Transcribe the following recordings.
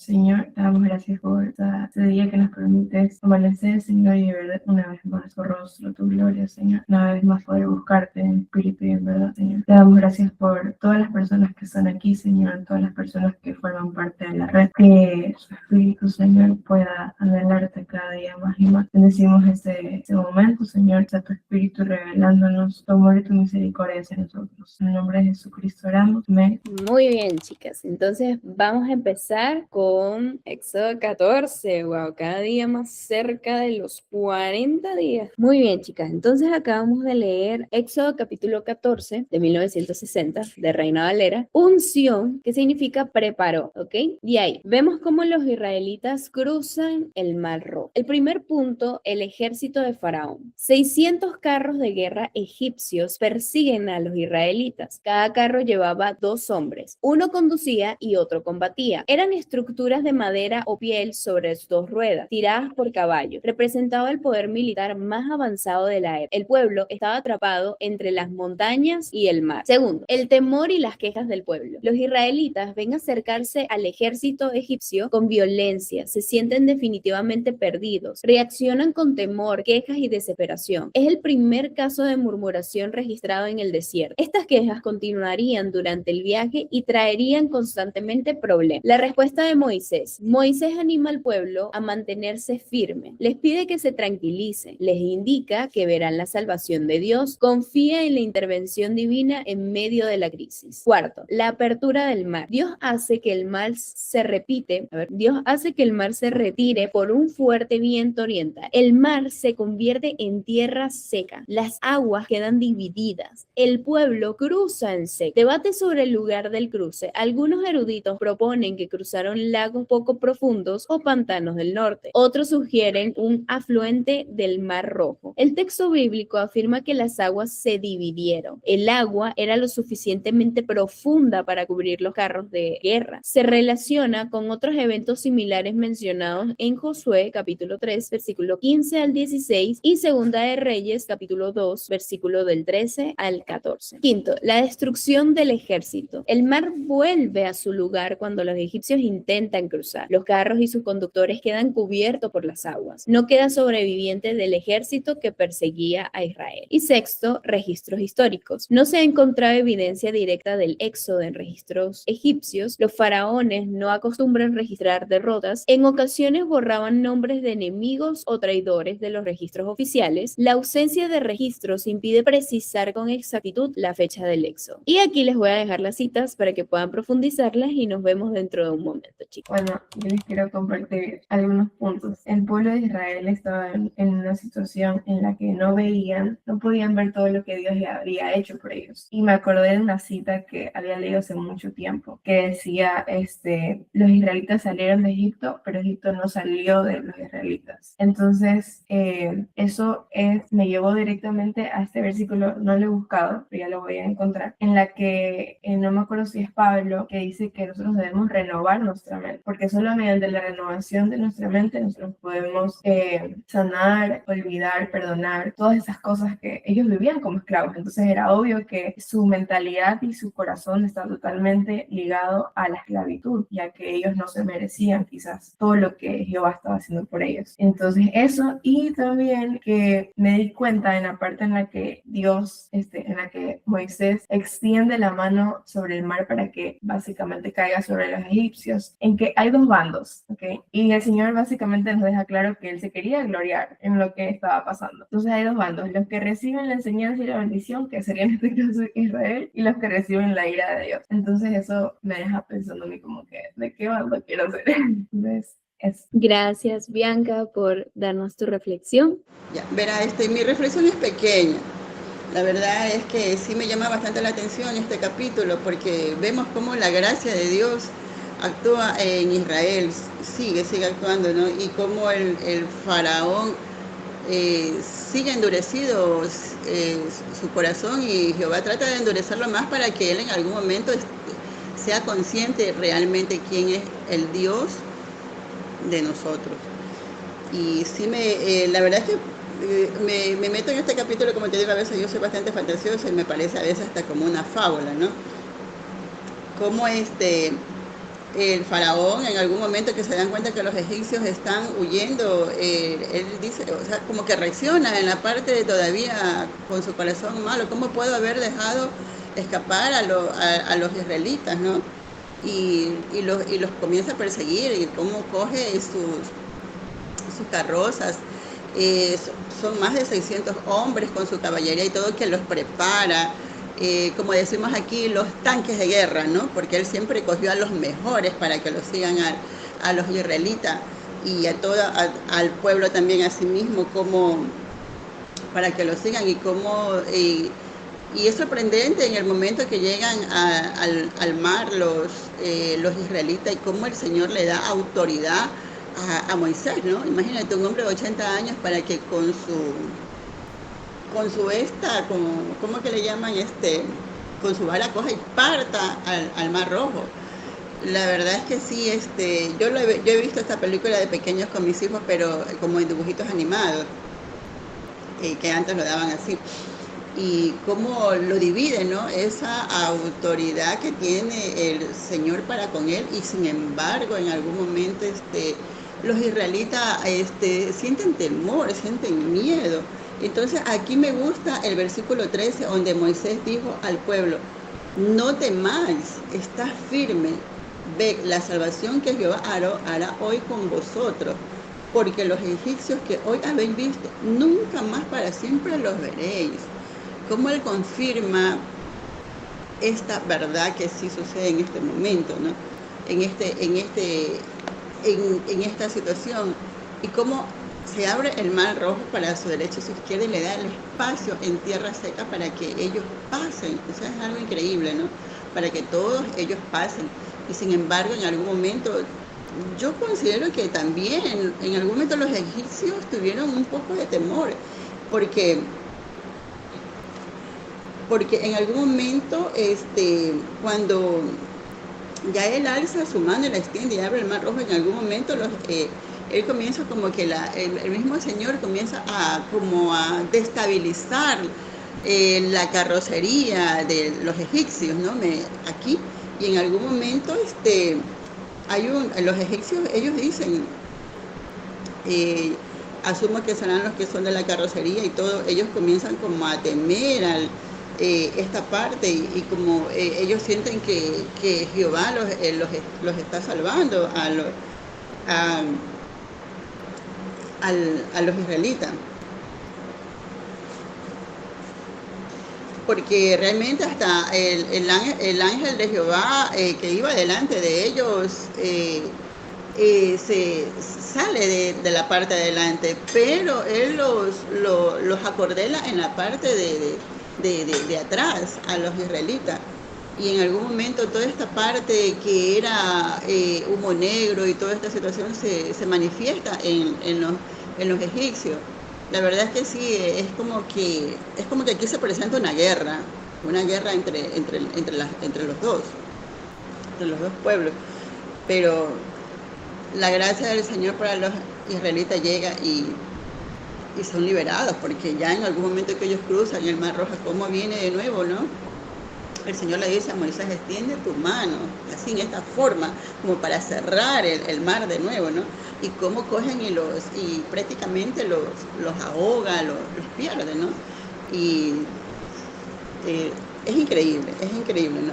Señor, te damos gracias por este día que nos permites amanecer, Señor, y ver una vez más tu rostro, tu gloria, Señor. Una vez más poder buscarte en espíritu y en verdad, Señor. Te damos gracias por todas las personas que están aquí, Señor, todas las personas que forman parte de la red. Que su espíritu, Señor, pueda anhelarte cada día más y más. Bendecimos este momento, Señor, sea tu espíritu revelándonos tu amor y tu misericordia hacia nosotros. En el nombre de Jesucristo oramos. Amén. Muy bien, chicas. Entonces vamos a empezar con Éxodo 14. Wow, cada día más cerca de los 40 días. Muy bien, chicas. Entonces acabamos de leer Éxodo capítulo 14 de 1960 de Reina Valera. Unción, que significa preparó, ¿ok? Y ahí vemos cómo los israelitas cruzan el Mar Rojo. El primer punto, el ejército de Faraón. 600 carros de guerra egipcios persiguen a los israelitas. Cada carro llevaba 2 hombres. Uno conducía y otro combatía. Eran estructuras de madera o piel sobre 2 ruedas, tiradas por caballos. Representaba el poder militar más avanzado de la época. El pueblo estaba atrapado entre las montañas y el mar. Segundo, el temor y las quejas del pueblo. Los israelitas ven acercarse al ejército egipcio con violencia. Se sienten definitivamente perdidos. Reaccionan con temor, quejas y desesperación. Es el primer caso de murmuración registrado en el desierto. Estas quejas continuarían durante el viaje y traerían constantemente problemas. La respuesta de Moisés. Moisés anima al pueblo a mantenerse firme. Les pide que se tranquilicen. Les indica que verán la salvación de Dios. Confía en la intervención divina en medio de la crisis. Cuarto, la apertura del mar. Dios hace que el mar se retire por un fuerte viento oriental. El mar se convierte en tierra seca. Las aguas quedan divididas. El pueblo cruza en seco. Debate sobre el lugar del cruce. Algunos eruditos proponen que cruzaron lagos poco profundos o pantanos del norte. Otros sugieren un afluente del Mar Rojo. El texto bíblico afirma que las aguas se dividieron. El agua era lo suficientemente profunda para cubrir los carros de guerra. Se relaciona con otros eventos similares mencionados en Josué capítulo 3 versículo 15 al 16 y Segunda de Reyes capítulo 2 versículo del 13 al 14. Quinto, la destrucción del ejército. El mar vuelve a su lugar cuando los egipcios intentan cruzar. Los carros y sus conductores quedan cubiertos por las aguas. No queda sobreviviente del ejército que perseguía a Israel. Y sexto, registros históricos. No se ha encontrado evidencia directa del éxodo en registros egipcios. Los faraones no acostumbran registrar derrotas. En ocasiones borraban nombres de enemigos o traidores de los registros oficiales. La ausencia de registros impide precisar con exactitud la fecha del éxodo. Y aquí les voy a dejar las citas para que puedan profundizarlas y nos vemos dentro de un momento, chicos. Bueno, yo les quiero compartir algunos puntos. El pueblo de Israel estaba en una situación en la que no podían ver todo lo que Dios ya había hecho por ellos. Y me acordé de una cita que había leído hace mucho tiempo, que decía, los israelitas salieron de Egipto, pero Egipto no salió de los israelitas. Entonces, me llevó directamente a este versículo, no lo he buscado, pero ya lo voy a encontrar, en la que, no me acuerdo si es Pablo, que dice que nosotros debemos renovar nuestra mente, porque solo mediante la renovación de nuestra mente nosotros podemos sanar, olvidar, perdonar, todas esas cosas que ellos vivían como esclavos. Entonces era obvio que su mentalidad y su corazón está totalmente ligado a la esclavitud, ya que ellos no se merecían quizás todo lo que Jehová estaba haciendo por ellos. Entonces eso, y también que me di cuenta en la parte en la que en la que Moisés extiende la mano sobre el mar para que básicamente caiga sobre los egipcios, en que hay 2 bandos, ¿ok? Y el Señor básicamente nos deja claro que Él se quería gloriar en lo que estaba pasando. Entonces hay 2 bandos, los que reciben la enseñanza y la bendición, que sería en este caso Israel, y los que reciben la ira de Dios. Entonces eso me deja pensando a mí como que, ¿de qué bando quiero ser? Entonces, gracias, Bianca, por darnos tu reflexión. Ya, verá, mi reflexión es pequeña. La verdad es que sí me llama bastante la atención este capítulo porque vemos cómo la gracia de Dios actúa en Israel, sigue actuando, ¿no? Y cómo el faraón sigue endurecido su corazón y Jehová trata de endurecerlo más para que él en algún momento sea consciente realmente quién es el Dios de nosotros. Y sí la verdad es que me meto en este capítulo, como te digo, a veces yo soy bastante fantasiosa y me parece a veces hasta como una fábula, ¿no? Como el faraón en algún momento que se dan cuenta que los egipcios están huyendo, él dice, o sea, como que reacciona en la parte de todavía con su corazón malo, ¿cómo puedo haber dejado escapar a los israelitas, ¿no? Y los comienza a perseguir y cómo coge sus carrozas. Eh, Son más de 600 hombres con su caballería y todo que los prepara. Como decimos aquí, los tanques de guerra, ¿no? Porque él siempre cogió a los mejores para que los sigan a los israelitas y al pueblo también a sí mismo, como para que lo sigan y es sorprendente en el momento que llegan al mar los israelitas y cómo el Señor le da autoridad a Moisés, ¿no? Imagínate un hombre de 80 años para que ¿cómo que le llaman? Con su vara coja y parta al Mar Rojo. La verdad es que sí, yo he visto esta película de pequeños con mis hijos, pero como en dibujitos animados, que antes lo daban así. Y cómo lo divide, ¿no? Esa autoridad que tiene el Señor para con él y sin embargo en algún momento los israelitas sienten temor, sienten miedo. Entonces aquí me gusta el versículo 13 donde Moisés dijo al pueblo, no temáis, estad firme, ve la salvación que Jehová hará hoy con vosotros, porque los egipcios que hoy habéis visto, nunca más para siempre los veréis. Cómo él confirma esta verdad que sí sucede en este momento, ¿no? En esta situación, y cómo se abre el mar rojo para su derecha y su izquierda y le da el espacio en tierra seca para que ellos pasen. O sea, es algo increíble, ¿no? Para que todos ellos pasen. Y sin embargo, en algún momento, yo considero que también en algún momento los egipcios tuvieron un poco de temor, porque en algún momento, cuando ya él alza su mano y la extiende y abre el mar rojo, en algún momento él comienza como que el mismo Señor comienza como a destabilizar la carrocería de los egipcios, ¿no? Aquí, y en algún momento los egipcios, ellos dicen, asumo que serán los que son de la carrocería y todo, ellos comienzan como a temer esta parte y como ellos sienten que Jehová los está salvando a los israelitas. Porque realmente hasta el ángel de Jehová que iba delante de ellos se sale de la parte de adelante, pero él los acordela en la parte de atrás a los israelitas. Y en algún momento toda esta parte que era humo negro y toda esta situación se manifiesta en los egipcios. La verdad es que sí, es como que aquí se presenta una guerra entre los dos pueblos. Pero la gracia del Señor para los israelitas llega y son liberados, porque ya en algún momento que ellos cruzan el Mar Rojo, ¿cómo viene de nuevo, no? El Señor le dice a Moisés, extiende tu mano, así en esta forma, como para cerrar el mar de nuevo, ¿no? Y cómo cogen y prácticamente los ahoga, los pierde, ¿no? Y es increíble, ¿no?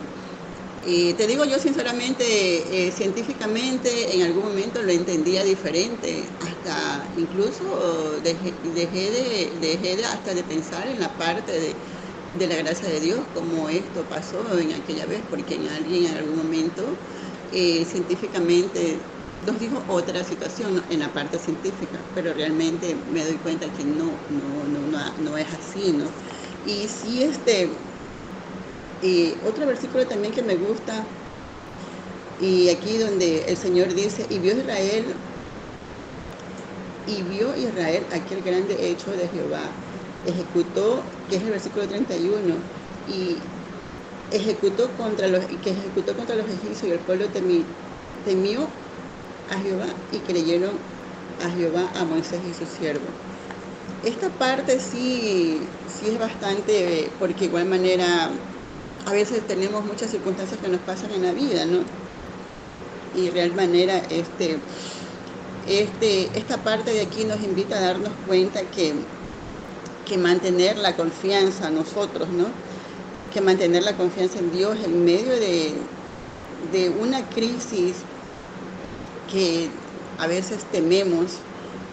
Y te digo yo sinceramente, científicamente en algún momento lo entendía diferente, hasta incluso dejé de hasta de pensar en la parte de la gracia de Dios, como esto pasó en aquella vez, porque alguien en algún momento científicamente nos dijo otra situación, ¿no? En la parte científica, pero realmente me doy cuenta que no es así, ¿no? Y sí, otro versículo también que me gusta, y aquí donde el Señor dice, y vio Israel aquel grande hecho de Jehová, ejecutó, que es el versículo 31, y ejecutó contra los egipcios, y el pueblo temió a Jehová y creyeron a Jehová, a Moisés y su siervo. Esta parte sí es bastante, porque igual manera a veces tenemos muchas circunstancias que nos pasan en la vida, ¿no? y real manera esta parte de aquí nos invita a darnos cuenta que mantener la confianza a nosotros, ¿no? Que mantener la confianza en Dios en medio de una crisis que a veces tememos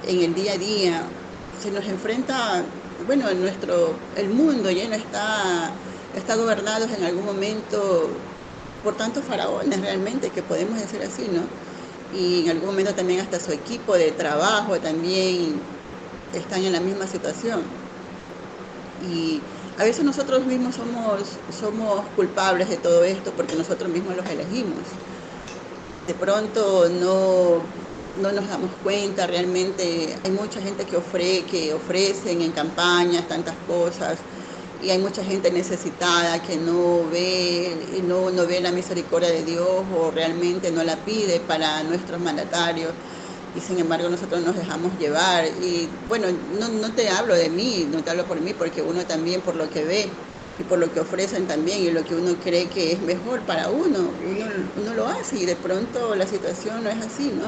en el día a día. Se nos enfrenta, bueno, el mundo ya no está gobernado en algún momento por tantos faraones realmente, que podemos decir así, ¿no? Y en algún momento también hasta su equipo de trabajo también están en la misma situación. Y a veces nosotros mismos somos culpables de todo esto porque nosotros mismos los elegimos. De pronto no nos damos cuenta, realmente hay mucha gente que ofrecen en campañas tantas cosas, y hay mucha gente necesitada que no ve la misericordia de Dios, o realmente no la pide para nuestros mandatarios, y sin embargo nosotros nos dejamos llevar. Y bueno, no te hablo de mí, no te hablo por mí, porque uno también, por lo que ve y por lo que ofrecen también, y lo que uno cree que es mejor para uno lo hace, y de pronto la situación no es así, ¿no?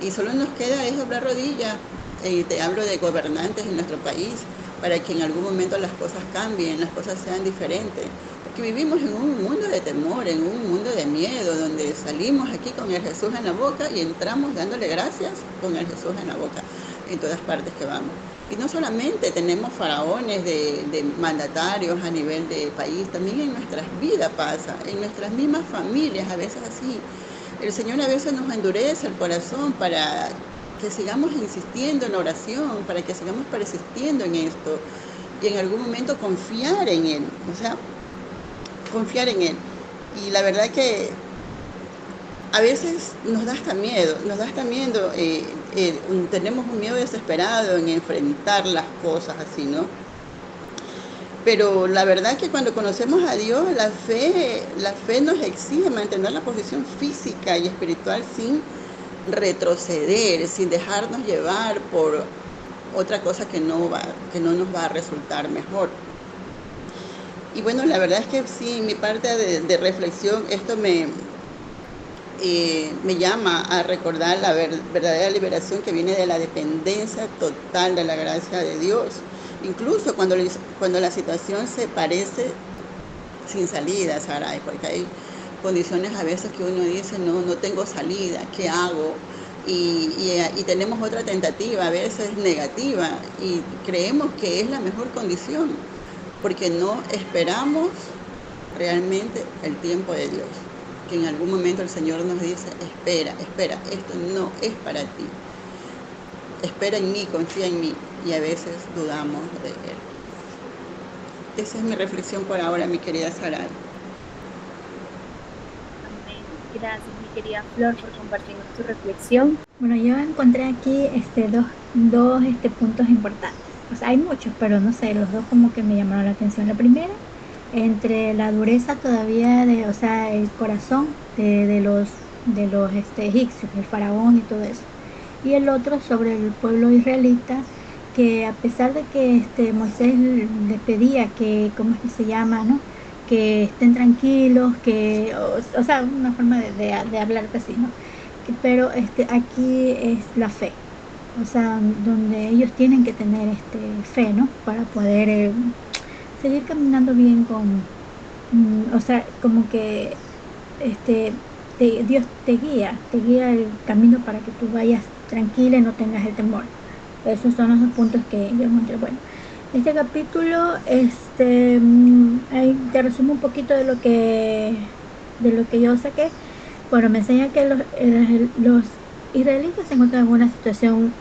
Y solo nos queda es doblar rodillas. Y te hablo de gobernantes en nuestro país, para que en algún momento las cosas cambien, las cosas sean diferentes. Porque vivimos en un mundo de temor, en un mundo de miedo, donde salimos aquí con el Jesús en la boca y entramos dándole gracias con el Jesús en la boca en todas partes que vamos. Y no solamente tenemos faraones de mandatarios a nivel de país, también en nuestras vidas pasa, en nuestras mismas familias, a veces así. El Señor a veces nos endurece el corazón para que sigamos insistiendo en oración, para que sigamos persistiendo en esto, y en algún momento confiar en Él, o sea, confiar en Él. Y la verdad que a veces nos da hasta miedo, tenemos un miedo desesperado en enfrentar las cosas así, ¿no? Pero la verdad que cuando conocemos a Dios, la fe nos exige mantener la posición física y espiritual sin retroceder, sin dejarnos llevar por otra cosa que no nos va a resultar mejor. Y bueno, la verdad es que sí, en mi parte de reflexión, esto me llama a recordar la verdadera liberación que viene de la dependencia total de la gracia de Dios. Incluso cuando la situación se parece sin salida, Saray, porque hay condiciones a veces que uno dice, no tengo salida, ¿qué hago? Y tenemos otra tentativa, a veces negativa, y creemos que es la mejor condición, porque no esperamos realmente el tiempo de Dios, que en algún momento el Señor nos dice, espera, esto no es para ti, espera en mí, confía en mí, y a veces dudamos de Él. Esa es mi reflexión por ahora, mi querida Saray. Gracias, mi querida Flor, por compartirnos tu reflexión. Bueno, yo encontré aquí dos puntos importantes. O sea, hay muchos, pero no sé, los dos como que me llamaron la atención. La primera, entre la dureza todavía o sea, el corazón de los egipcios, el faraón y todo eso. Y el otro sobre el pueblo israelita, que a pesar de que Moisés les pedía que, ¿cómo es que se llama, no? Que estén tranquilos, o sea, una forma de hablar así, ¿no? Pero aquí es la fe, o sea, donde ellos tienen que tener fe, ¿no? Para poder seguir caminando bien o sea, como que Dios te guía el camino para que tú vayas tranquila y no tengas el temor. Esos son los dos puntos que yo encontré. Bueno, este capítulo, ahí te resumo un poquito de lo que yo saqué. Bueno, me enseña que los israelitas se encuentran en una situación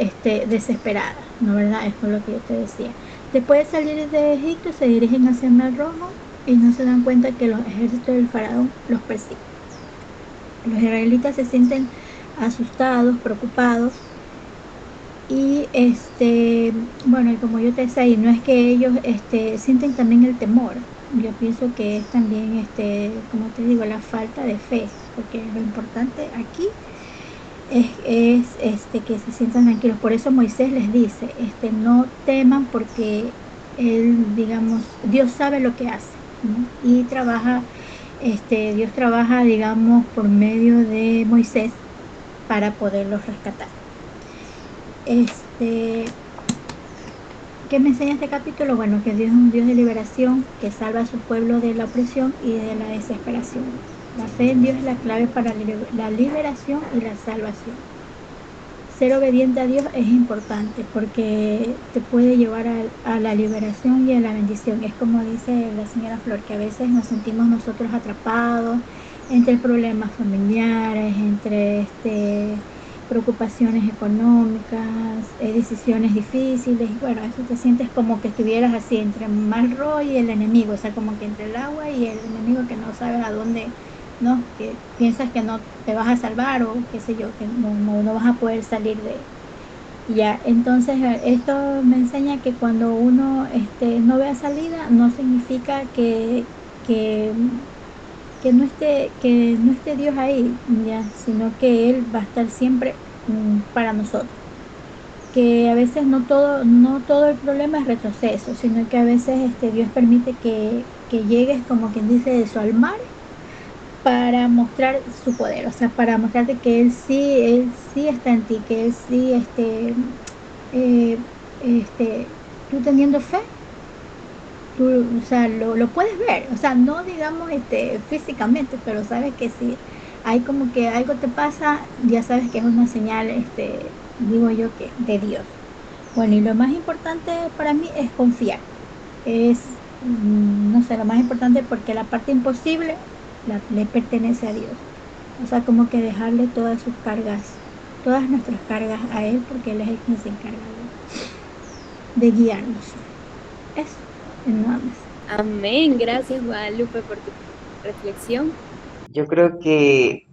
desesperada, ¿no, verdad? Esto es lo que yo te decía. Después de salir de Egipto, se dirigen hacia el Mar Rojo y no se dan cuenta que los ejércitos del faraón los persiguen. Los israelitas se sienten asustados, preocupados. Y bueno, y como yo te decía, no es que ellos sienten también el temor. Yo pienso que es también, como te digo, la falta de fe, porque lo importante aquí es que se sientan tranquilos. Por eso Moisés les dice, no teman, porque él, digamos, Dios sabe lo que hace, ¿no? Y trabaja Dios trabaja, digamos, por medio de Moisés para poderlos rescatar. Este, ¿Qué me enseña este capítulo? Bueno, que Dios es un Dios de liberación, que salva a su pueblo de la opresión y de la desesperación. La fe en Dios es la clave para la liberación y la salvación. Ser obediente a Dios es importante porque te puede llevar a la liberación y a la bendición. Es como dice la señora Flor, que a veces nos sentimos nosotros atrapados entre problemas familiares, entre preocupaciones económicas, decisiones difíciles. Bueno, eso te sientes como que estuvieras así entre mal rollo y el enemigo, o sea, como que entre el agua y el enemigo que no sabes a dónde, ¿no? Que piensas que no te vas a salvar o qué sé yo, que no vas a poder salir de ya. Entonces esto me enseña que cuando uno no vea salida, no significa que, que no esté Dios ahí, ya, sino que Él va a estar siempre para nosotros. Que a veces no todo el problema es retroceso, sino que a veces Dios permite que llegues, como quien dice, de su al mar para mostrar su poder, o sea, para mostrarte que Él sí está en ti, que Él sí, eh, este, tú teniendo fe, tú, o sea, lo puedes ver, o sea, no digamos físicamente, pero sabes que si hay como que algo te pasa, ya sabes que es una señal, digo yo, que de Dios. Bueno, y lo más importante para mí es confiar. No sé, lo más importante porque la parte imposible le pertenece a Dios. O sea, como que dejarle todas sus cargas, todas nuestras cargas a Él, porque Él es el quien se encarga de guiarnos. Eso, nada más. Amén. Gracias, Guadalupe, por tu reflexión. Yo creo que,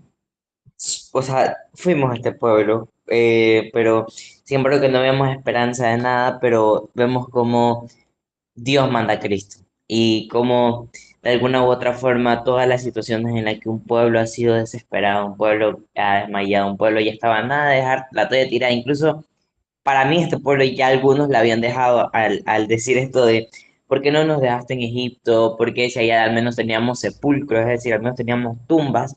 o sea, fuimos a este pueblo, pero siempre que no vemos esperanza de nada, pero vemos como Dios manda a Cristo y como de alguna u otra forma todas las situaciones en las que un pueblo ha sido desesperado, un pueblo ha desmayado, un pueblo ya estaba a nada de dejar la toalla tirada, incluso para mí este pueblo ya algunos la habían dejado al decir esto de ¿por qué no nos dejaste en Egipto? ¿Por qué si allá al menos teníamos sepulcros, es decir, al menos teníamos tumbas?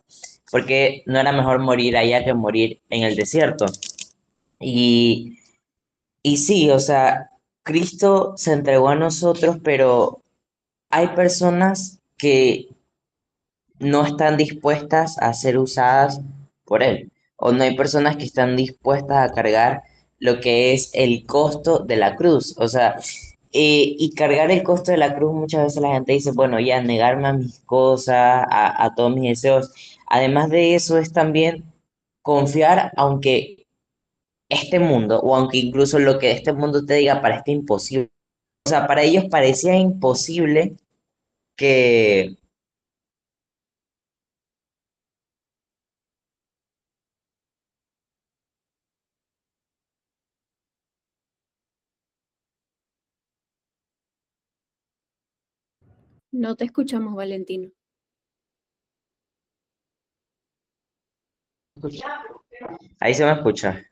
Porque no era mejor morir allá que morir en el desierto. Y, y sí, o sea, Cristo se entregó a nosotros, pero hay personas que no están dispuestas a ser usadas por él, o no hay personas que están dispuestas a cargar lo que es el costo de la cruz, o sea, y cargar el costo de la cruz muchas veces la gente dice, bueno, ya negarme a mis cosas, a todos mis deseos, además de eso es también confiar, aunque este mundo, o aunque incluso lo que este mundo te diga parezca imposible, o sea, para ellos parecía imposible que No te escuchamos, Valentino. ahí se me escucha,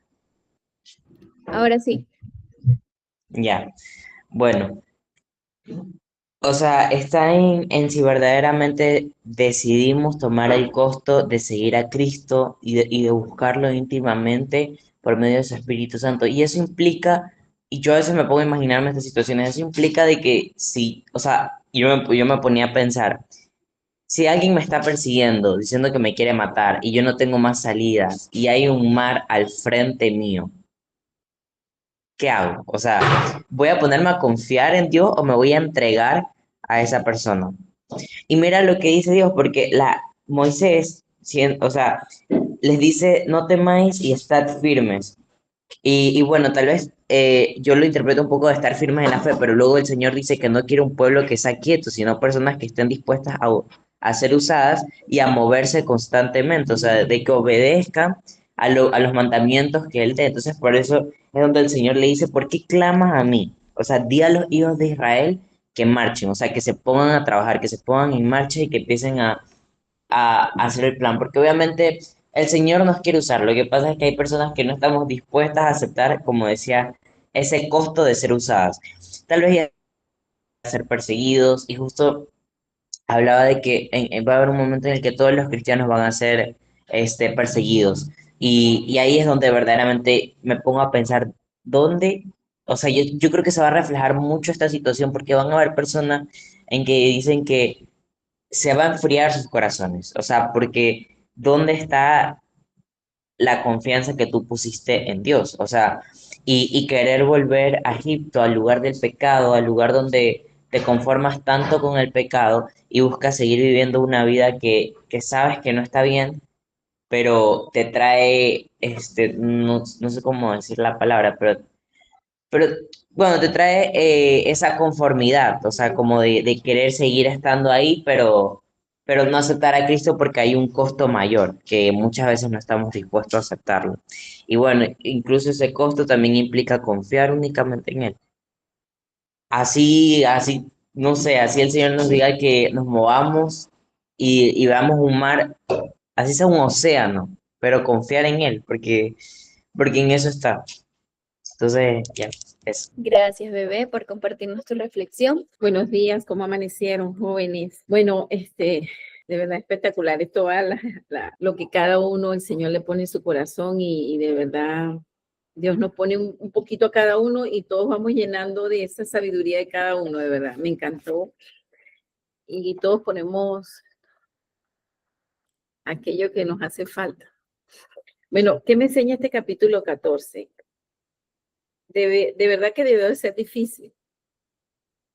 Ahora sí. ya. Bueno, o sea, está en si verdaderamente decidimos tomar el costo de seguir a Cristo y de buscarlo íntimamente por medio de su Espíritu Santo. Y eso implica, y yo a veces me pongo a imaginarme estas situaciones, eso implica de que si, o sea, yo me ponía a pensar, si alguien me está persiguiendo, diciendo que me quiere matar y yo no tengo más salidas y hay un mar al frente mío, ¿qué hago? O sea, ¿voy a ponerme a confiar en Dios o me voy a entregar a esa persona? Y mira lo que dice Dios, porque Moisés, o sea, les dice, no temáis y estad firmes. Y bueno, tal vez yo lo interpreto un poco de estar firmes en la fe, pero luego el Señor dice que no quiere un pueblo que sea quieto, sino personas que estén dispuestas a ser usadas y a moverse constantemente, o sea, de que obedezcan a los mandamientos que Él dé. Entonces, por eso es donde el Señor le dice, ¿por qué clamas a mí? O sea, di a los hijos de Israel que marchen, o sea, que se pongan a trabajar, que se pongan en marcha y que empiecen a hacer el plan, porque obviamente el Señor nos quiere usar. Lo que pasa es que hay personas que no estamos dispuestas a aceptar, como decía, ese costo de ser usadas. Tal vez ya ser perseguidos y justo hablaba de que va a haber un momento en el que todos los cristianos van a ser perseguidos. Y ahí es donde verdaderamente me pongo a pensar, ¿dónde? O sea, yo creo que se va a reflejar mucho esta situación porque van a haber personas en que dicen que se va a enfriar sus corazones. O sea, porque ¿dónde está la confianza que tú pusiste en Dios? O sea, y querer volver a Egipto, al lugar del pecado, al lugar donde te conformas tanto con el pecado y buscas seguir viviendo una vida que sabes que no está bien, pero te trae, no sé cómo decir la palabra, pero bueno, te trae esa conformidad, o sea, como de querer seguir estando ahí, pero no aceptar a Cristo porque hay un costo mayor, que muchas veces no estamos dispuestos a aceptarlo. Y bueno, incluso ese costo también implica confiar únicamente en Él. Así, no sé, así el Señor nos diga que nos movamos y veamos un mar, así sea un océano, pero confiar en Él, porque en eso está. Entonces, ya, eso. Gracias, bebé, por compartirnos tu reflexión. Buenos días, ¿cómo amanecieron, jóvenes? Bueno, de verdad espectacular. Esto va lo que cada uno, el Señor le pone en su corazón y de verdad Dios nos pone un poquito a cada uno y todos vamos llenando de esa sabiduría de cada uno, de verdad. Me encantó. Y todos ponemos aquello que nos hace falta. Bueno, ¿qué me enseña este capítulo 14? De verdad que debe de ser difícil.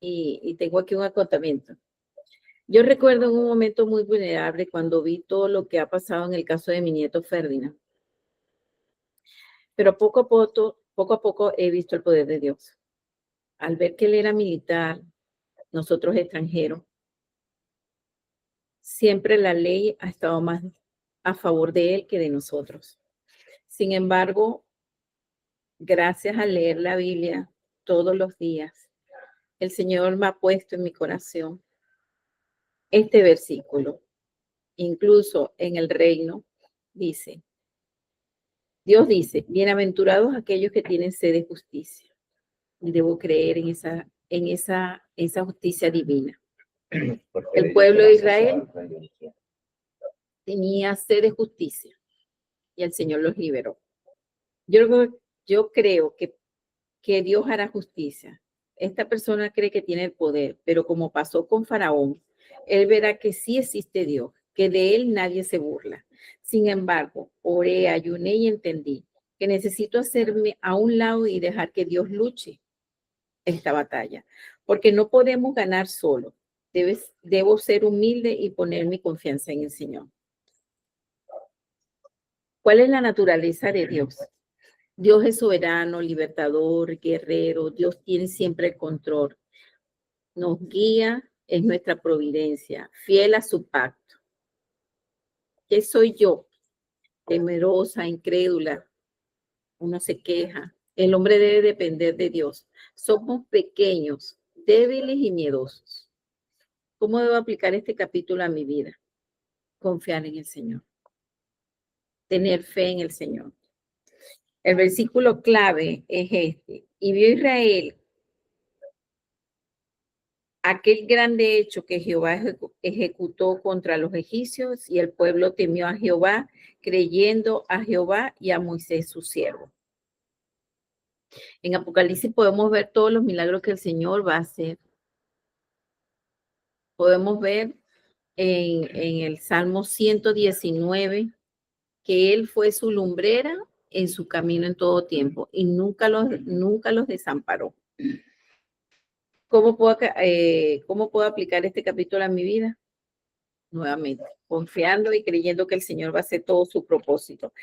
Y tengo aquí un acotamiento. Yo recuerdo en un momento muy vulnerable cuando vi todo lo que ha pasado en el caso de mi nieto Ferdinand. Pero poco a poco he visto el poder de Dios. Al ver que él era militar, nosotros extranjeros, siempre la ley ha estado más a favor de él que de nosotros. Sin embargo, gracias a leer la Biblia todos los días, el Señor me ha puesto en mi corazón este versículo. Incluso en el reino dice, Dios dice, bienaventurados aquellos que tienen sed de justicia. Y debo creer en esa justicia divina. El pueblo de Israel tenía sed de justicia y el Señor los liberó. Yo creo que Dios hará justicia. Esta persona cree que tiene el poder, pero como pasó con Faraón, él verá que sí existe Dios, que de él nadie se burla. Sin embargo, oré, ayuné y entendí que necesito hacerme a un lado y dejar que Dios luche esta batalla, porque no podemos ganar solo. Debo ser humilde y poner mi confianza en el Señor. ¿Cuál es la naturaleza de Dios? Dios es soberano, libertador, guerrero. Dios tiene siempre el control. Nos guía, es nuestra providencia, fiel a su pacto. ¿Qué soy yo? Temerosa, incrédula. Uno se queja. El hombre debe depender de Dios. Somos pequeños, débiles y miedosos. ¿Cómo debo aplicar este capítulo a mi vida? Confiar en el Señor. Tener fe en el Señor. El versículo clave es este. Y vio Israel aquel grande hecho que Jehová ejecutó contra los egipcios y el pueblo temió a Jehová, creyendo a Jehová y a Moisés su siervo. En Apocalipsis podemos ver todos los milagros que el Señor va a hacer. Podemos ver en el Salmo 119 que Él fue su lumbrera en su camino en todo tiempo y nunca los desamparó. ¿Cómo puedo aplicar este capítulo a mi vida? Nuevamente, confiando y creyendo que el Señor va a hacer todo su propósito.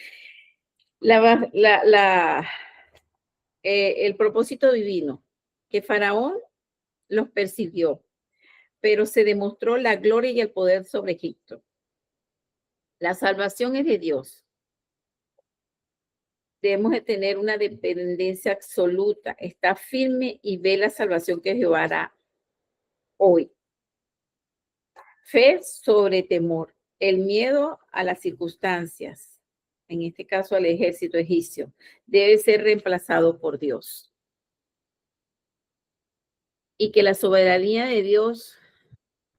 El propósito divino, que Faraón los persiguió, pero se demostró la gloria y el poder sobre Egipto. La salvación es de Dios. Debemos de tener una dependencia absoluta. Está firme y ve la salvación que Jehová hará hoy. Fe sobre temor. El miedo a las circunstancias, en este caso al ejército egipcio, debe ser reemplazado por Dios. Y que la soberanía de Dios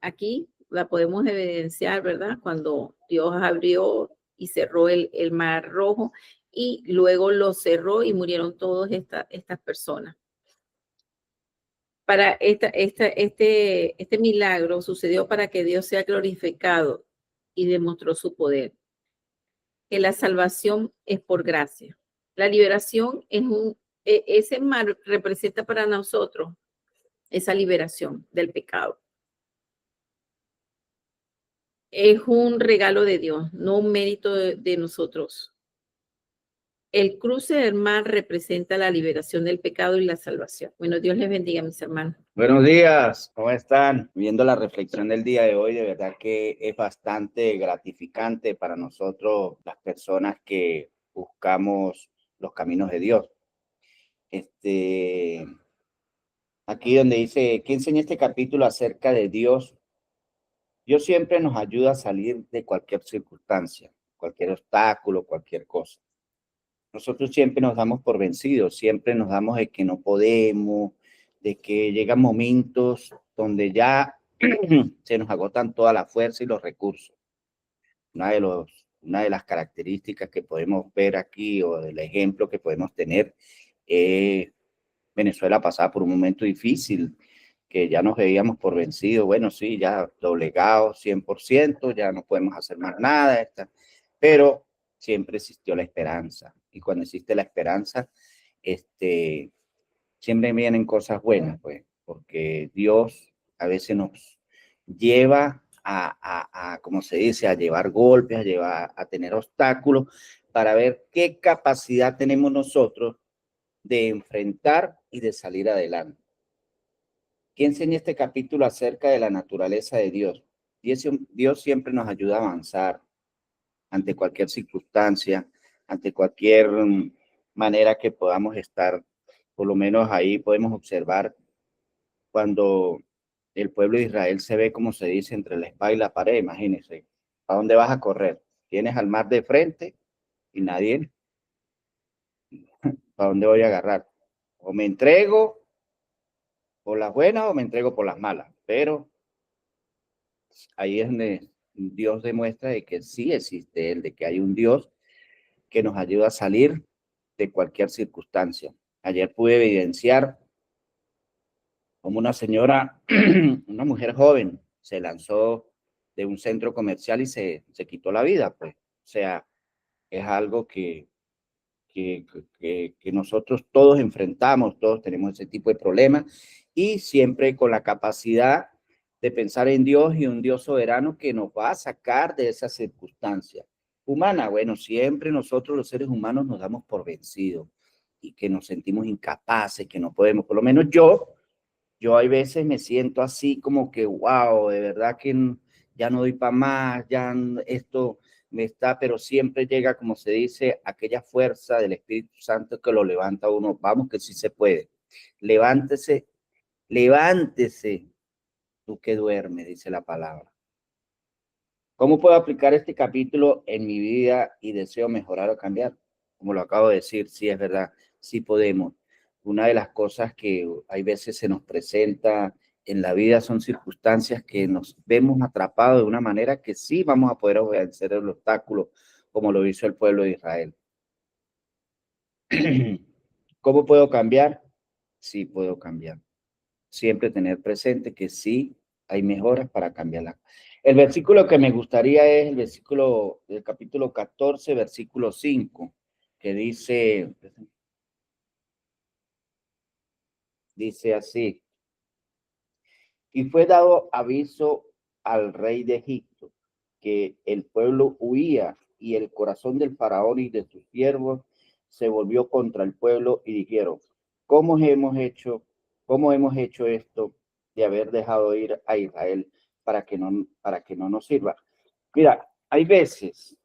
aquí la podemos evidenciar, ¿verdad? Cuando Dios abrió y cerró el mar rojo y luego lo cerró y murieron todas estas personas. Para este milagro sucedió para que Dios sea glorificado y demostró su poder, que la salvación es por gracia. La liberación es ese mar representa para nosotros esa liberación del pecado. Es un regalo de Dios, no un mérito de nosotros. El cruce del mar representa la liberación del pecado y la salvación. Bueno, Dios les bendiga, mis hermanos. Buenos días, ¿cómo están? Viendo la reflexión del día de hoy, de verdad que es bastante gratificante para nosotros, las personas que buscamos los caminos de Dios. Aquí donde dice, ¿qué enseña este capítulo acerca de Dios? Dios siempre nos ayuda a salir de cualquier circunstancia, cualquier obstáculo, cualquier cosa. Nosotros siempre nos damos por vencidos, siempre nos damos de que no podemos, de que llegan momentos donde ya se nos agotan toda la fuerza y los recursos. Una de las características que podemos ver aquí o del ejemplo que podemos tener, Venezuela pasaba por un momento difícil, que ya nos veíamos por vencidos, bueno, sí, ya doblegados 100%, ya no podemos hacer más nada, pero siempre existió la esperanza. Y cuando existe la esperanza, siempre vienen cosas buenas, pues, porque Dios a veces nos lleva como se dice, a llevar golpes, a tener obstáculos, para ver qué capacidad tenemos nosotros de enfrentar y de salir adelante. ¿Qué enseña este capítulo acerca de la naturaleza de Dios? Dios siempre nos ayuda a avanzar ante cualquier circunstancia, ante cualquier manera que podamos estar. Por lo menos ahí podemos observar cuando el pueblo de Israel se ve, como se dice, entre la espada y la pared. Imagínense, ¿a dónde vas a correr? Tienes al mar de frente y nadie, ¿a dónde voy a agarrar? O me entrego por las buenas o me entrego por las malas, pero ahí es donde Dios demuestra de que sí existe Él, de que hay un Dios que nos ayuda a salir de cualquier circunstancia. Ayer pude evidenciar como una señora, una mujer joven, se lanzó de un centro comercial y se quitó la vida, pues. O sea, es algo que nosotros todos enfrentamos, todos tenemos ese tipo de problemas y siempre con la capacidad de pensar en Dios y un Dios soberano que nos va a sacar de esa circunstancia humana. Bueno, siempre nosotros los seres humanos nos damos por vencidos y que nos sentimos incapaces, que no podemos, por lo menos yo hay veces me siento así como que, wow, de verdad que ya no doy para más, ya esto me está, pero siempre llega, como se dice, aquella fuerza del Espíritu Santo que lo levanta a uno. Vamos que sí se puede. Levántese, levántese, tú que duermes, dice la palabra. ¿Cómo puedo aplicar este capítulo en mi vida y deseo mejorar o cambiar? Como lo acabo de decir, sí es verdad, sí podemos. Una de las cosas que hay veces se nos presenta en la vida son circunstancias que nos vemos atrapados de una manera que sí vamos a poder vencer el obstáculo, como lo hizo el pueblo de Israel. ¿Cómo puedo cambiar? Sí puedo cambiar. Siempre tener presente que sí hay mejoras para cambiarla. El versículo que me gustaría es el versículo del capítulo 14, versículo 5, que dice así: y fue dado aviso al rey de Egipto que el pueblo huía, y el corazón del faraón y de sus siervos se volvió contra el pueblo y dijeron: ¿Cómo hemos hecho esto de haber dejado ir a Israel para que no nos sirva? Mira, hay veces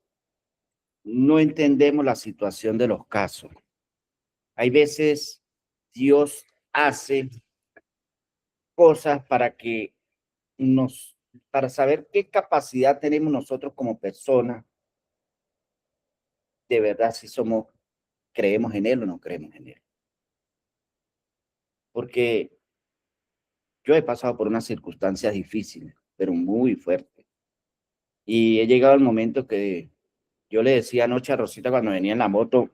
no entendemos la situación de los casos. Hay veces Dios hace cosas para saber qué capacidad tenemos nosotros como personas, de verdad, si creemos en Él o no creemos en Él. Porque yo he pasado por unas circunstancias difíciles pero muy fuerte. Y he llegado al momento que yo le decía anoche a Rosita cuando venía en la moto,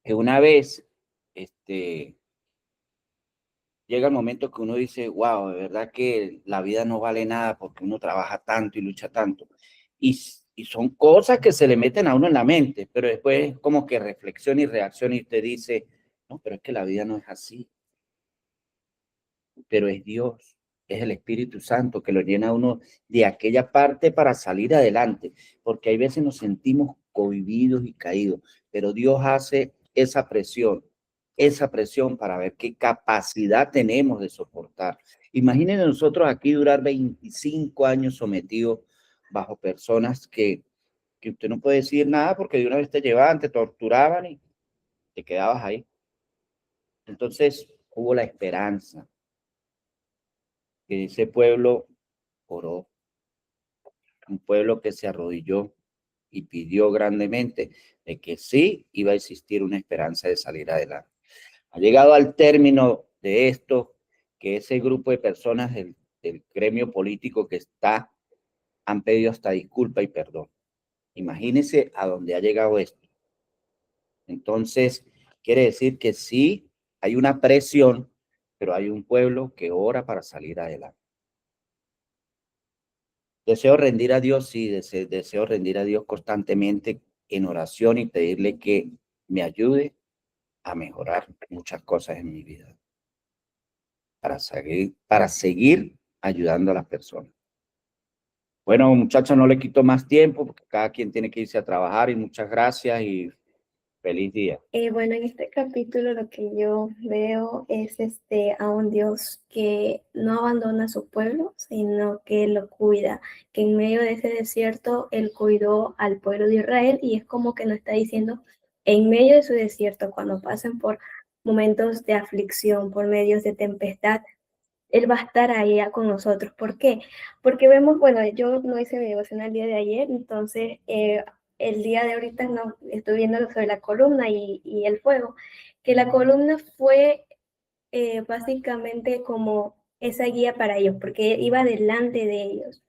que una vez, llega el momento que uno dice, wow, de verdad que la vida no vale nada porque uno trabaja tanto y lucha tanto. Y son cosas que se le meten a uno en la mente, pero después como que reflexiona y reacciona y usted dice, no, pero es que la vida no es así, pero es Dios, es el Espíritu Santo que lo llena a uno de aquella parte para salir adelante, porque hay veces nos sentimos cohibidos y caídos, pero Dios hace esa presión para ver qué capacidad tenemos de soportar. Imagínense nosotros aquí durar 25 años sometidos bajo personas que usted no puede decir nada porque de una vez te llevaban, te torturaban y te quedabas ahí. Entonces hubo la esperanza que ese pueblo oró, un pueblo que se arrodilló y pidió grandemente de que sí iba a existir una esperanza de salir adelante. Ha llegado al término de esto que ese grupo de personas del gremio político que está han pedido hasta disculpa y perdón. Imagínense a dónde ha llegado esto. Entonces, quiere decir que sí hay una presión, pero hay un pueblo que ora para salir adelante. Deseo rendir a Dios, sí, deseo rendir a Dios constantemente en oración y pedirle que me ayude a mejorar muchas cosas en mi vida, para seguir ayudando a las personas. Bueno, muchachos, no le quito más tiempo porque cada quien tiene que irse a trabajar y muchas gracias y feliz día. Bueno, en este capítulo lo que yo veo es a un Dios que no abandona a su pueblo, sino que lo cuida, que en medio de ese desierto Él cuidó al pueblo de Israel y es como que nos está diciendo, en medio de su desierto, cuando pasen por momentos de aflicción, por medios de tempestad, Él va a estar ahí con nosotros. ¿Por qué? Porque vemos, bueno, yo no hice mi devoción el día de ayer, entonces el día de ahorita no, estoy viendo sobre la columna y el fuego, que la columna fue básicamente como esa guía para ellos, porque iba delante de ellos.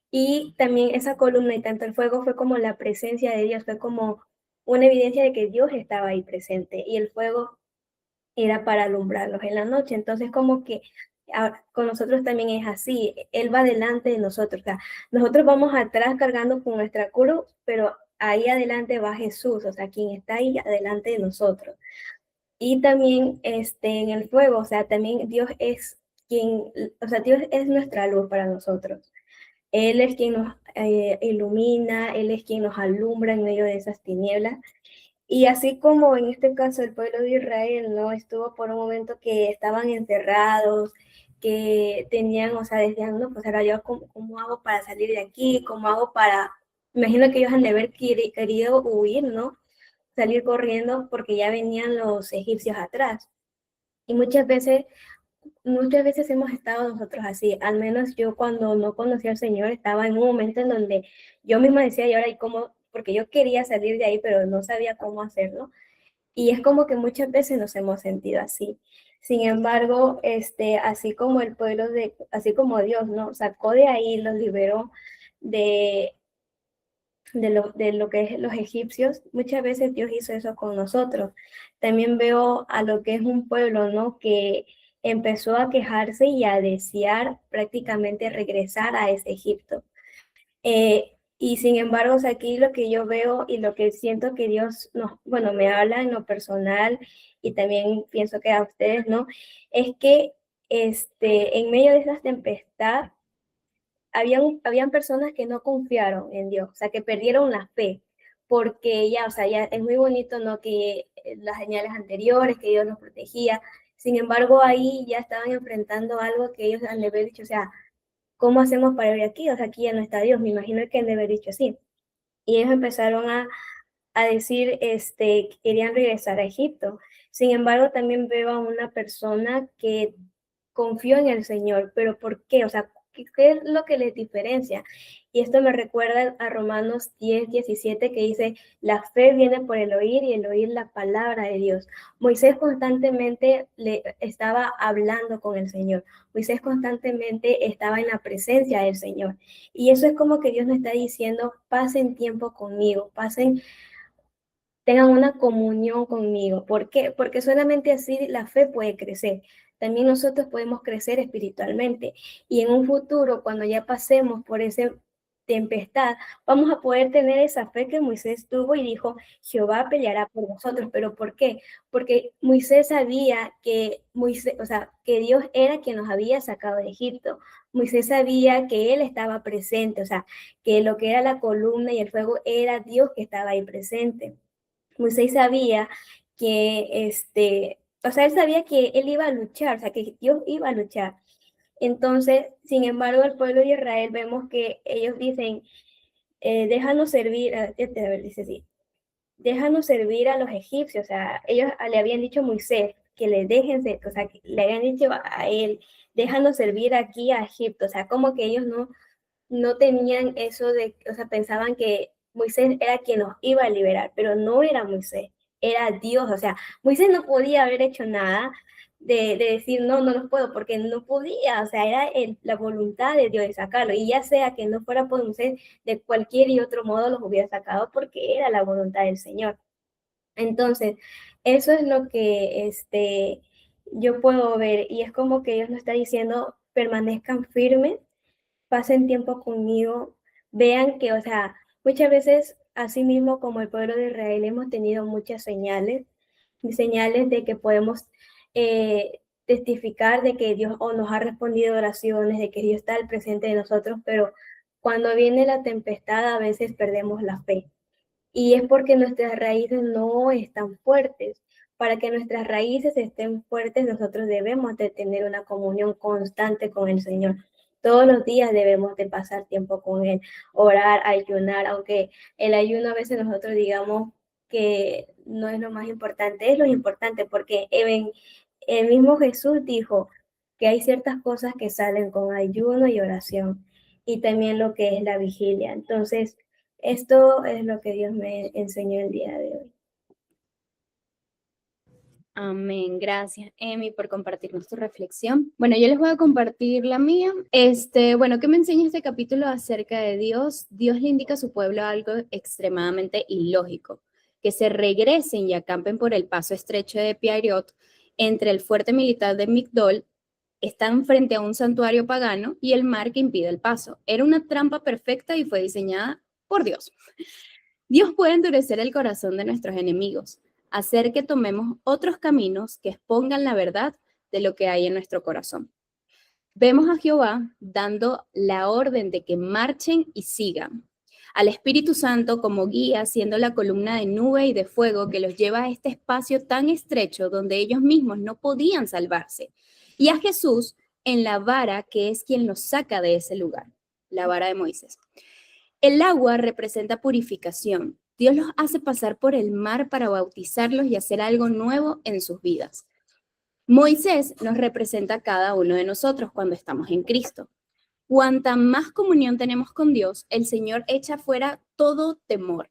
Y también esa columna y tanto el fuego fue como la presencia de Dios, fue como una evidencia de que Dios estaba ahí presente y el fuego era para alumbrarlos en la noche. Entonces, como que con nosotros también es así, Él va delante de nosotros, o sea, nosotros vamos atrás cargando con nuestra cruz, pero ahí adelante va Jesús, o sea, quien está ahí adelante de nosotros. Y también en el fuego, o sea, también Dios es quien, o sea, Dios es nuestra luz para nosotros. Él es quien nos ilumina, Él es quien nos alumbra en medio de esas tinieblas. Y así como en este caso el pueblo de Israel, ¿no? Estuvo por un momento que estaban encerrados, que tenían, o sea, decían, no, pues ahora yo, ¿cómo hago para salir de aquí? ¿Cómo hago para...? Imagino que ellos han de haber querido huir, ¿no? Salir corriendo porque ya venían los egipcios atrás. Y muchas veces hemos estado nosotros así, al menos yo cuando no conocía al Señor estaba en un momento en donde yo misma decía, ¿y ahora y cómo? Porque yo quería salir de ahí, pero no sabía cómo hacerlo. Y es como que muchas veces nos hemos sentido así. Sin embargo, así como Dios, ¿no? Sacó de ahí, los liberó de, de lo que es los egipcios, muchas veces Dios hizo eso con nosotros. También veo a lo que es un pueblo, ¿no? Que empezó a quejarse y a desear prácticamente regresar a ese Egipto. Y sin embargo, o sea, aquí lo que yo veo y lo que siento que Dios bueno, me habla en lo personal y también pienso que a ustedes, ¿no? Es que en medio de esas tempestades, habían personas que no confiaron en Dios, o sea, que perdieron la fe, porque ya, o sea, ya es muy bonito, ¿no? Que las señales anteriores, que Dios los protegía, sin embargo, ahí ya estaban enfrentando algo que ellos han de haber dicho, o sea, ¿cómo hacemos para ir aquí? O sea, aquí ya no está Dios, me imagino que han de haber dicho así. Y ellos empezaron a decir, que querían regresar a Egipto. Sin embargo, también veo a una persona que confió en el Señor, pero ¿por qué? O sea, ¿Qué es lo que les diferencia? Y esto me recuerda a Romanos 10:17 que dice, la fe viene por el oír y el oír la palabra de Dios. Moisés constantemente le estaba hablando con el Señor. Moisés constantemente estaba en la presencia del Señor. Y eso es como que Dios nos está diciendo, pasen tiempo conmigo, tengan una comunión conmigo. ¿Por qué? Porque solamente así la fe puede crecer. También nosotros podemos crecer espiritualmente. Y en un futuro, cuando ya pasemos por esa tempestad, vamos a poder tener esa fe que Moisés tuvo y dijo, Jehová peleará por nosotros. ¿Pero por qué? Porque Moisés sabía que que Dios era quien nos había sacado de Egipto. Moisés sabía que él estaba presente, o sea, que lo que era la columna y el fuego era Dios que estaba ahí presente. Moisés sabía que, él sabía que él iba a luchar, o sea, que Dios iba a luchar. Entonces, sin embargo, el pueblo de Israel vemos que ellos dicen, déjanos servir, dice así, déjanos servir a los egipcios, o sea, ellos le habían dicho a Moisés que le dejen, o sea, que le habían dicho a él, déjanos servir aquí a Egipto, o sea, como que ellos no tenían eso de, o sea, pensaban que Moisés era quien nos iba a liberar, pero no era Moisés, era Dios, o sea, Moisés no podía haber hecho nada de decir, no los puedo, porque no podía, o sea, era la voluntad de Dios de sacarlo, y ya sea que no fuera por Moisés, de cualquier y otro modo los hubiera sacado, porque era la voluntad del Señor. Entonces, eso es lo que yo puedo ver, y es como que Dios nos está diciendo, permanezcan firmes, pasen tiempo conmigo, vean que, o sea, muchas veces, así mismo como el pueblo de Israel, hemos tenido muchas señales de que podemos testificar de que Dios nos ha respondido oraciones, de que Dios está al presente de nosotros, pero cuando viene la tempestad a veces perdemos la fe. Y es porque nuestras raíces no están fuertes. Para que nuestras raíces estén fuertes, nosotros debemos de tener una comunión constante con el Señor. Todos los días debemos de pasar tiempo con Él, orar, ayunar, aunque el ayuno a veces nosotros digamos que no es lo más importante, es lo importante porque el mismo Jesús dijo que hay ciertas cosas que salen con ayuno y oración y también lo que es la vigilia. Entonces, esto es lo que Dios me enseñó el día de hoy. Amén. Gracias, Emi, por compartirnos tu reflexión. Bueno, yo les voy a compartir la mía. Bueno, ¿qué me enseña este capítulo acerca de Dios? Dios le indica a su pueblo algo extremadamente ilógico, que se regresen y acampen por el paso estrecho de Piariot entre el fuerte militar de Migdol. Están frente a un santuario pagano y el mar que impide el paso. Era una trampa perfecta y fue diseñada por Dios. Dios puede endurecer el corazón de nuestros enemigos, hacer que tomemos otros caminos que expongan la verdad de lo que hay en nuestro corazón. Vemos a Jehová dando la orden de que marchen y sigan. Al Espíritu Santo como guía, siendo la columna de nube y de fuego que los lleva a este espacio tan estrecho donde ellos mismos no podían salvarse. Y a Jesús en la vara que es quien los saca de ese lugar, la vara de Moisés. El agua representa purificación. Dios los hace pasar por el mar para bautizarlos y hacer algo nuevo en sus vidas. Moisés nos representa a cada uno de nosotros cuando estamos en Cristo. Cuanta más comunión tenemos con Dios, el Señor echa fuera todo temor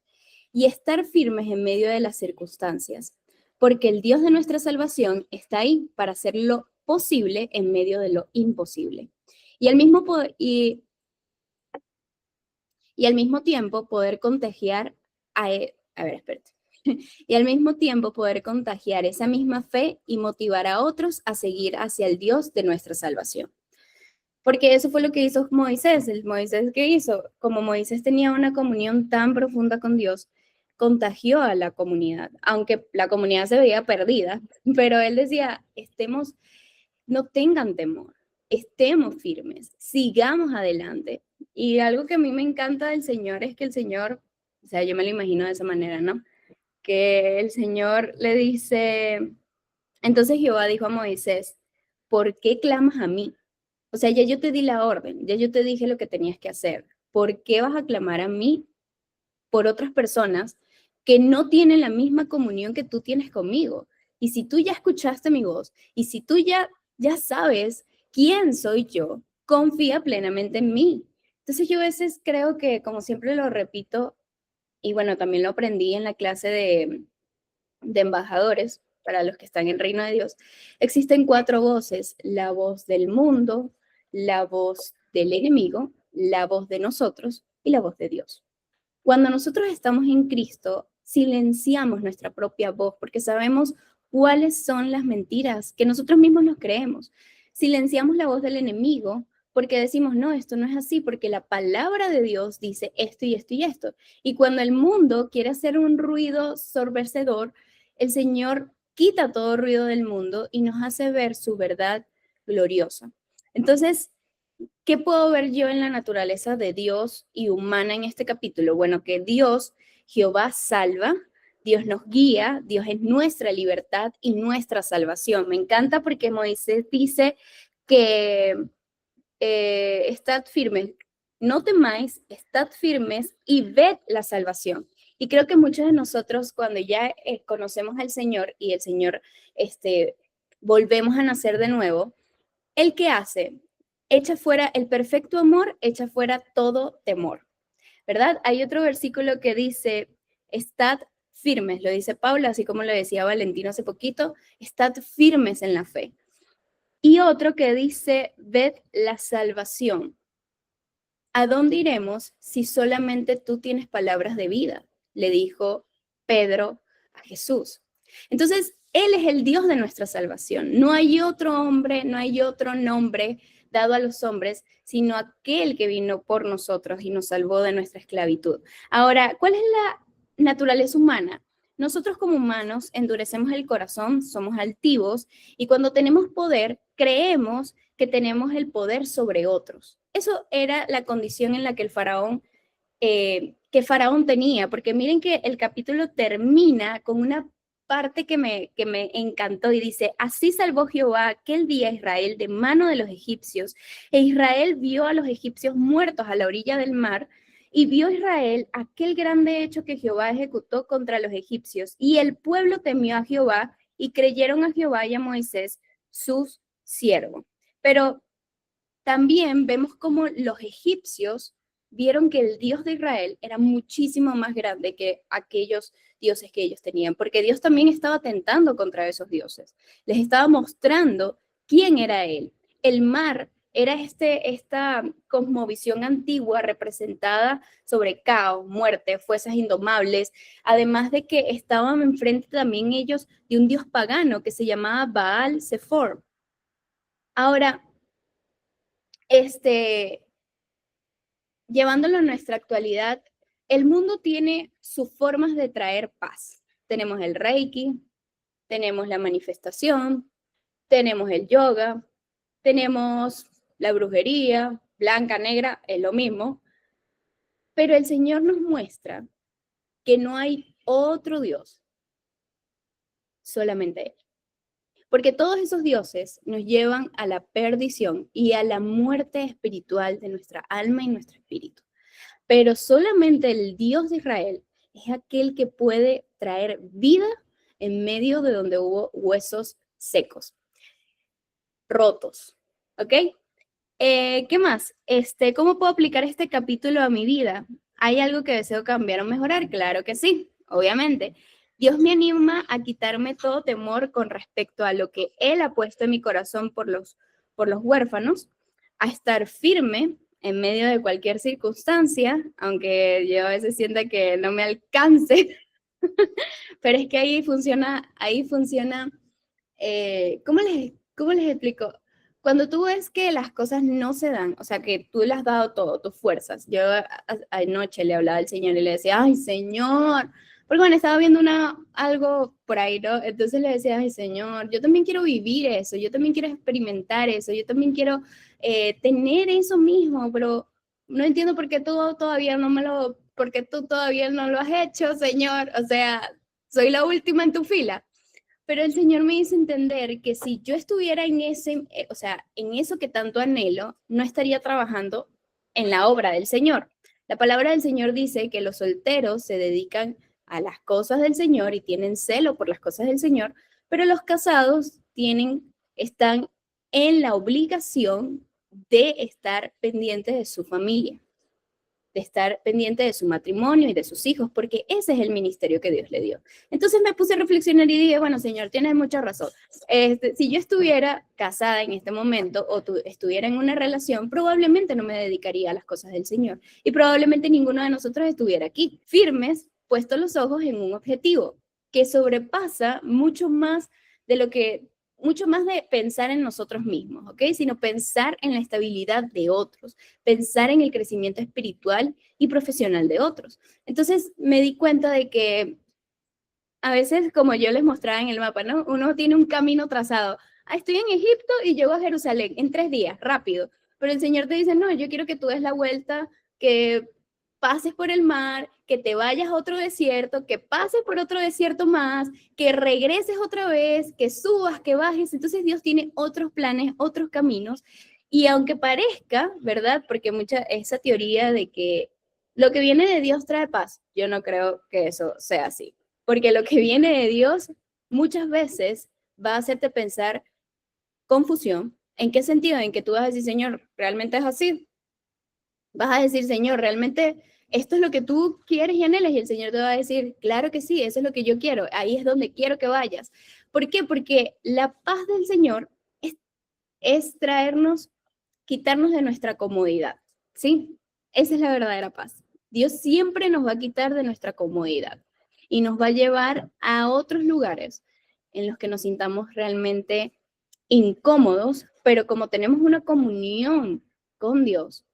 y estar firmes en medio de las circunstancias, porque el Dios de nuestra salvación está ahí para hacer lo posible en medio de lo imposible. Y al mismo tiempo poder contagiar y al mismo tiempo poder contagiar esa misma fe y motivar a otros a seguir hacia el Dios de nuestra salvación. Porque eso fue lo que hizo Moisés. Moisés, ¿qué hizo? Como Moisés tenía una comunión tan profunda con Dios, contagió a la comunidad, aunque la comunidad se veía perdida, pero él decía, no tengan temor, estemos firmes, sigamos adelante. Y algo que a mí me encanta del Señor es que el Señor, o sea, yo me lo imagino de esa manera, ¿no? Que el Señor le dice, entonces Jehová dijo a Moisés, ¿por qué clamas a mí? O sea, ya yo te di la orden, ya yo te dije lo que tenías que hacer. ¿Por qué vas a clamar a mí por otras personas que no tienen la misma comunión que tú tienes conmigo? Y si tú ya escuchaste mi voz, y si tú ya sabes quién soy yo, confía plenamente en mí. Entonces yo a veces creo que, como siempre lo repito, y bueno, también lo aprendí en la clase de embajadores, para los que están en el reino de Dios, existen 4 voces: la voz del mundo, la voz del enemigo, la voz de nosotros y la voz de Dios. Cuando nosotros estamos en Cristo, silenciamos nuestra propia voz porque sabemos cuáles son las mentiras que nosotros mismos nos creemos. Silenciamos la voz del enemigo porque decimos, no, esto no es así, porque la palabra de Dios dice esto y esto y esto. Y cuando el mundo quiere hacer un ruido ensordecedor, el Señor quita todo ruido del mundo y nos hace ver su verdad gloriosa. Entonces, ¿qué puedo ver yo en la naturaleza de Dios y humana en este capítulo? Bueno, que Dios, Jehová, salva, Dios nos guía, Dios es nuestra libertad y nuestra salvación. Me encanta porque Moisés dice que estad firmes, no temáis, estad firmes y ved la salvación. Y creo que muchos de nosotros, cuando ya conocemos al Señor y el Señor, volvemos a nacer de nuevo, ¿el qué hace? Echa fuera el perfecto amor, echa fuera todo temor, ¿verdad? Hay otro versículo que dice, estad firmes, lo dice Pablo, así como lo decía Valentino hace poquito, estad firmes en la fe. Y otro que dice, ved la salvación. ¿A dónde iremos si solamente tú tienes palabras de vida? Le dijo Pedro a Jesús. Entonces, Él es el Dios de nuestra salvación. No hay otro hombre, no hay otro nombre dado a los hombres, sino aquel que vino por nosotros y nos salvó de nuestra esclavitud. Ahora, ¿cuál es la naturaleza humana? Nosotros como humanos endurecemos el corazón, somos altivos y cuando tenemos poder, creemos que tenemos el poder sobre otros. Eso era la condición en la que el faraón tenía, porque miren que el capítulo termina con una parte que me encantó y dice, así salvó Jehová aquel día a Israel de mano de los egipcios, e Israel vio a los egipcios muertos a la orilla del mar, y vio Israel aquel grande hecho que Jehová ejecutó contra los egipcios, y el pueblo temió a Jehová, y creyeron a Jehová y a Moisés, sus siervos. Pero también vemos cómo los egipcios vieron que el Dios de Israel era muchísimo más grande que aquellos dioses que ellos tenían, porque Dios también estaba tentando contra esos dioses. Les estaba mostrando quién era Él. El mar era esta cosmovisión antigua representada sobre caos, muerte, fuerzas indomables, además de que estaban enfrente también ellos de un dios pagano que se llamaba Baal Zephor. Ahora, llevándolo a nuestra actualidad, el mundo tiene sus formas de traer paz. Tenemos el Reiki, tenemos la manifestación, tenemos el yoga, tenemos la brujería, blanca, negra, es lo mismo. Pero el Señor nos muestra que no hay otro Dios, solamente Él. Porque todos esos dioses nos llevan a la perdición y a la muerte espiritual de nuestra alma y nuestro espíritu. Pero solamente el Dios de Israel es aquel que puede traer vida en medio de donde hubo huesos secos, rotos. ¿Ok? ¿Qué más? ¿Cómo puedo aplicar este capítulo a mi vida? ¿Hay algo que deseo cambiar o mejorar? Claro que sí, obviamente. Dios me anima a quitarme todo temor con respecto a lo que Él ha puesto en mi corazón por los huérfanos, a estar firme en medio de cualquier circunstancia, aunque yo a veces sienta que no me alcance, pero es que ahí funciona, ¿cómo les explico? Cuando tú ves que las cosas no se dan, o sea, que tú le has dado todo, tus fuerzas. Yo anoche le hablaba al Señor y le decía, ay, Señor, porque bueno, estaba viendo algo por ahí, ¿no? Entonces le decía, ay, Señor, yo también quiero vivir eso, yo también quiero experimentar eso, yo también quiero tener eso mismo, pero no entiendo por qué tú todavía no lo has hecho, Señor. O sea, soy la última en tu fila. Pero el Señor me hizo entender que si yo estuviera en en eso que tanto anhelo, no estaría trabajando en la obra del Señor. La palabra del Señor dice que los solteros se dedican a las cosas del Señor y tienen celo por las cosas del Señor, pero los casados están en la obligación de estar pendiente de su familia, de estar pendiente de su matrimonio y de sus hijos, porque ese es el ministerio que Dios le dio. Entonces me puse a reflexionar y dije, bueno, Señor, tienes mucha razón. Si yo estuviera casada en este momento o estuviera en una relación, probablemente no me dedicaría a las cosas del Señor y probablemente ninguno de nosotros estuviera aquí, firmes, puestos los ojos en un objetivo que sobrepasa mucho más de pensar en nosotros mismos, ¿ok? Sino pensar en la estabilidad de otros, pensar en el crecimiento espiritual y profesional de otros. Entonces me di cuenta de que a veces, como yo les mostraba en el mapa, ¿no? Uno tiene un camino trazado. Estoy en Egipto y llego a Jerusalén en 3 días, rápido. Pero el Señor te dice, no, yo quiero que tú des la vuelta, que pases por el mar, que te vayas a otro desierto, que pases por otro desierto más, que regreses otra vez, que subas, que bajes. Entonces Dios tiene otros planes, otros caminos. Y aunque parezca, ¿verdad? Porque esa teoría de que lo que viene de Dios trae paz, yo no creo que eso sea así. Porque lo que viene de Dios muchas veces va a hacerte pensar confusión. ¿En qué sentido? En que tú vas a decir, Señor, ¿realmente es así? Vas a decir, Señor, ¿realmente esto es lo que tú quieres y anhelas? Y el Señor te va a decir, claro que sí, eso es lo que yo quiero. Ahí es donde quiero que vayas. ¿Por qué? Porque la paz del Señor es quitarnos de nuestra comodidad, ¿sí? Esa es la verdadera paz. Dios siempre nos va a quitar de nuestra comodidad y nos va a llevar a otros lugares en los que nos sintamos realmente incómodos, pero como tenemos una comunión con Dios,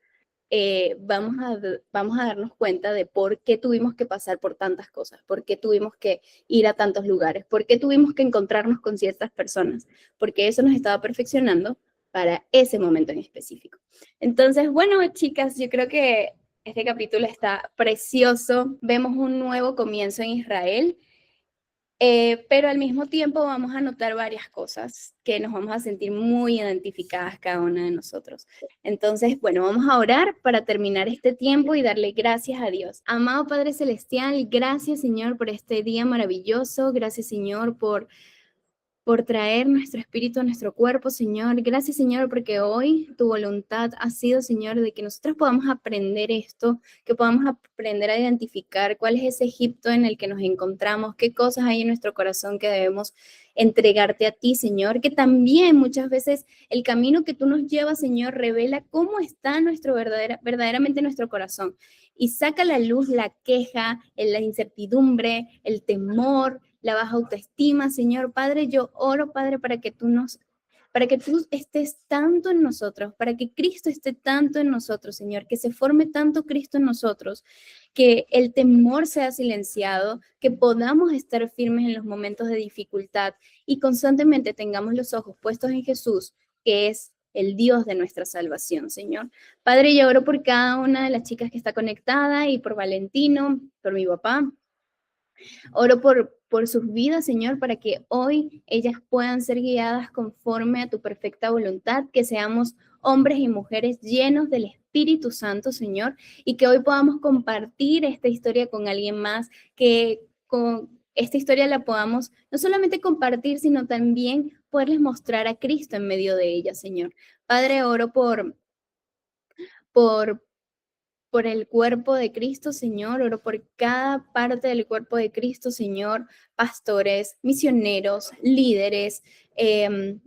vamos a darnos cuenta de por qué tuvimos que pasar por tantas cosas, por qué tuvimos que ir a tantos lugares, por qué tuvimos que encontrarnos con ciertas personas, porque eso nos estaba perfeccionando para ese momento en específico. Entonces, bueno, chicas, yo creo que este capítulo está precioso. Vemos un nuevo comienzo en Israel. Pero al mismo tiempo vamos a notar varias cosas que nos vamos a sentir muy identificadas cada una de nosotros. Entonces, bueno, vamos a orar para terminar este tiempo y darle gracias a Dios. Amado Padre Celestial, gracias Señor por este día maravilloso. Gracias Señor por traer nuestro espíritu a nuestro cuerpo, Señor. Gracias, Señor, porque hoy tu voluntad ha sido, Señor, de que nosotros podamos aprender esto, que podamos aprender a identificar cuál es ese Egipto en el que nos encontramos, qué cosas hay en nuestro corazón que debemos entregarte a ti, Señor, que también muchas veces el camino que tú nos llevas, Señor, revela cómo está verdaderamente nuestro corazón y saca a la luz la queja, la incertidumbre, el temor, la baja autoestima, Señor. Padre, yo oro, Padre, para que tú estés tanto en nosotros, para que Cristo esté tanto en nosotros, Señor, que se forme tanto Cristo en nosotros, que el temor sea silenciado, que podamos estar firmes en los momentos de dificultad y constantemente tengamos los ojos puestos en Jesús, que es el Dios de nuestra salvación, Señor. Padre, yo oro por cada una de las chicas que está conectada y por Valentino, por mi papá. Oro por sus vidas, Señor, para que hoy ellas puedan ser guiadas conforme a tu perfecta voluntad, que seamos hombres y mujeres llenos del Espíritu Santo, Señor, y que hoy podamos compartir esta historia con alguien más, que con esta historia la podamos no solamente compartir, sino también poderles mostrar a Cristo en medio de ella, Señor. Padre, oro por el cuerpo de Cristo, Señor. Oro por cada parte del cuerpo de Cristo, Señor. Pastores, misioneros, líderes,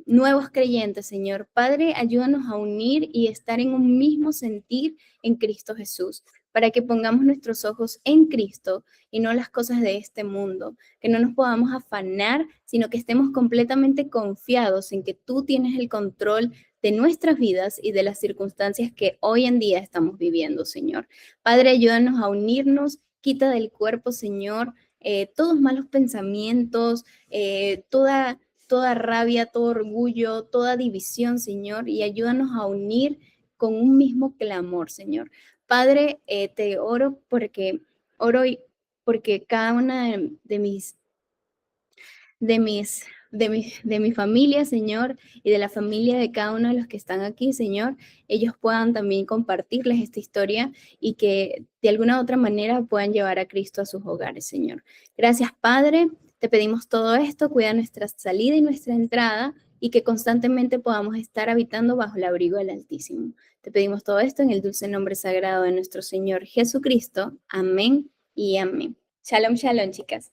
nuevos creyentes, Señor. Padre, ayúdanos a unir y estar en un mismo sentir en Cristo Jesús, para que pongamos nuestros ojos en Cristo y no las cosas de este mundo, que no nos podamos afanar, sino que estemos completamente confiados en que tú tienes el control de nuestras vidas y de las circunstancias que hoy en día estamos viviendo, Señor. Padre, ayúdanos a unirnos, quita del cuerpo, Señor, todos malos pensamientos, toda rabia, todo orgullo, toda división, Señor, y ayúdanos a unir con un mismo clamor, Señor. Padre, te oro porque cada una de mi familia, Señor, y de la familia de cada uno de los que están aquí, Señor, ellos puedan también compartirles esta historia y que de alguna u otra manera puedan llevar a Cristo a sus hogares, Señor. Gracias, Padre. Te pedimos todo esto, cuida nuestra salida y nuestra entrada y que constantemente podamos estar habitando bajo el abrigo del Altísimo. Te pedimos todo esto en el dulce nombre sagrado de nuestro Señor Jesucristo. Amén y amén. Shalom, shalom, chicas.